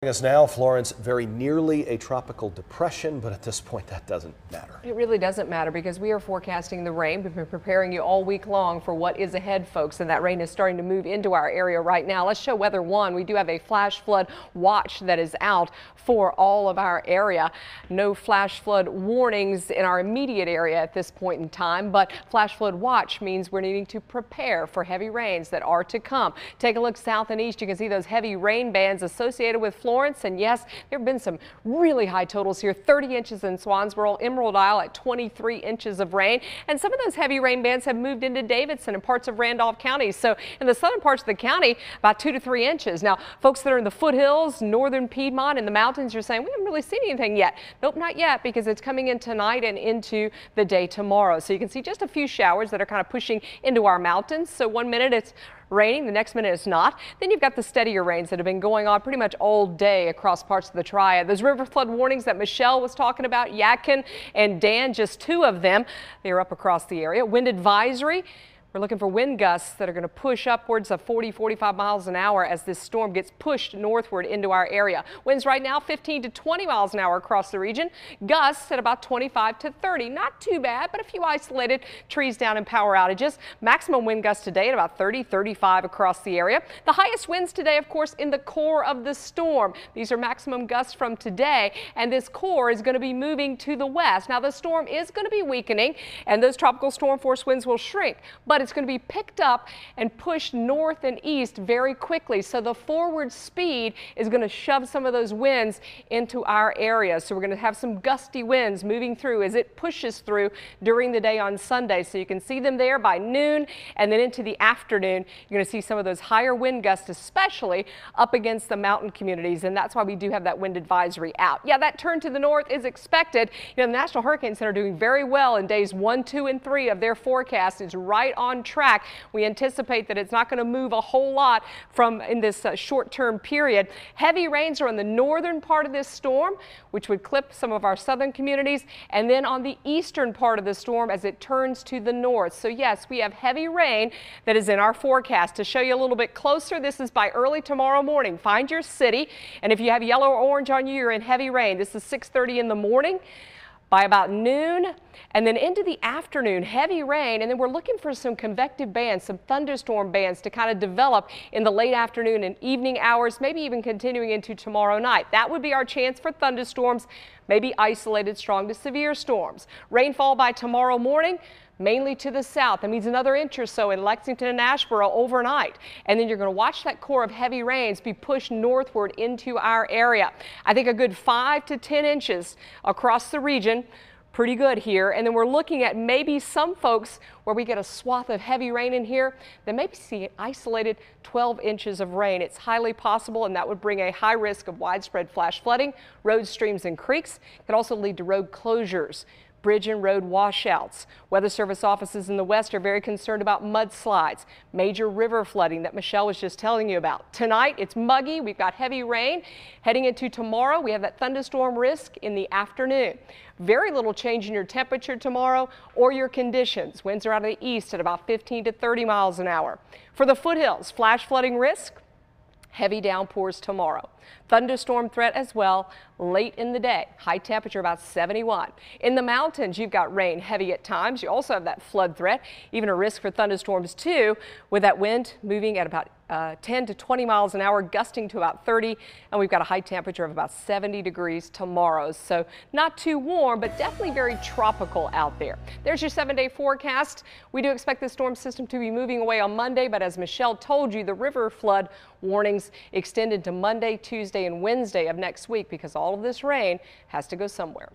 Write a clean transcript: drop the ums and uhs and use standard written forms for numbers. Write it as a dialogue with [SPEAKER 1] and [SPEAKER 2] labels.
[SPEAKER 1] Us now, Florence, very nearly a tropical depression, but at this point that doesn't matter.
[SPEAKER 2] It really doesn't matter because we are forecasting the rain. We've been preparing you all week long for what is ahead, folks, and that rain is starting to move into our area right now. Let's show Weather One. We do have a flash flood watch that is out for all of our area. No flash flood warnings in our immediate area at this point in time, but flash flood watch means we're needing to prepare for heavy rains that are to come. Take a look south and east. You can see those heavy rain bands associated with Florence, and yes, there have been some really high totals here. 30 inches in Swansboro, Emerald Isle at 23 inches of rain, and some of those heavy rain bands have moved into Davidson and parts of Randolph County. So in the southern parts of the county, about 2 to 3 inches. Now, folks that are in the foothills, northern Piedmont, and the mountains, you're saying we haven't really seen anything yet. Nope, not yet, because it's coming in tonight and into the day tomorrow. So you can see just a few showers that are kind of pushing into our mountains. So 1 minute it's raining, the next minute it's not. Then you've got the steadier rains that have been going on pretty much all day across parts of the Triad. Those river flood warnings that Michelle was talking about, Yadkin and Dan, just two of them, they are up across the area. Wind advisory. We're looking for wind gusts that are going to push upwards of 40-45 miles an hour as this storm gets pushed northward into our area. Winds right now 15 to 20 miles an hour across the region. Gusts at about 25 to 30. Not too bad, but a few isolated trees down and power outages. Maximum wind gusts today at about 30-35 across the area. The highest winds today, of course, in the core of the storm. These are maximum gusts from today, and this core is going to be moving to the west. Now, the storm is going to be weakening, and those tropical storm force winds will shrink, but it's going to be picked up and pushed north and east very quickly. So the forward speed is going to shove some of those winds into our area. So we're going to have some gusty winds moving through as it pushes through during the day on Sunday. So you can see them there by noon, and then into the afternoon, you're going to see some of those higher wind gusts, especially up against the mountain communities. And that's why we do have that wind advisory out. Yeah, that turn to the north is expected. You know, the National Hurricane Center doing very well in days 1, 2, and 3 of their forecast. Is right on track. We anticipate that it's not going to move a whole lot from in this short-term period. Heavy rains are on the northern part of this storm, which would clip some of our southern communities, and then on the eastern part of the storm as it turns to the north. So yes, we have heavy rain that is in our forecast. To show you a little bit closer, this is by early tomorrow morning. Find your city, and if you have yellow or orange on you, you're in heavy rain. This is 6:30 in the morning. By about noon and then into the afternoon, heavy rain, and then we're looking for some convective bands, some thunderstorm bands to kind of develop in the late afternoon and evening hours, maybe even continuing into tomorrow night. That would be our chance for thunderstorms, maybe isolated strong to severe storms. Rainfall by tomorrow morning, mainly to the south. That means another inch or so in Lexington and Asheboro overnight. And then you're going to watch that core of heavy rains be pushed northward into our area. I think a good 5 to 10 inches across the region. Pretty good here. And then we're looking at maybe some folks where we get a swath of heavy rain in here, then maybe see isolated 12 inches of rain. It's highly possible, and that would bring a high risk of widespread flash flooding, roads, streams, and creeks. It could also lead to road closures, bridge and road washouts. Weather Service offices in the west are very concerned about mudslides, major river flooding that Michelle was just telling you about. Tonight, it's muggy. We've got heavy rain. Heading into tomorrow, we have that thunderstorm risk in the afternoon. Very little change in your temperature tomorrow or your conditions. Winds are out of the east at about 15 to 30 miles an hour. For the foothills, flash flooding risk, heavy downpours tomorrow. Thunderstorm threat as well late in the day. High temperature about 71. In the mountains, you've got rain heavy at times. You also have that flood threat, even a risk for thunderstorms too, with that wind moving at about 10 to 20 miles an hour, gusting to about 30, and we've got a high temperature of about 70 degrees tomorrow. So not too warm, but definitely very tropical out there. There's your 7-day forecast. We do expect the storm system to be moving away on Monday, but as Michelle told you, the river flood warnings extend into Monday, Tuesday, and Wednesday of next week because all of this rain has to go somewhere.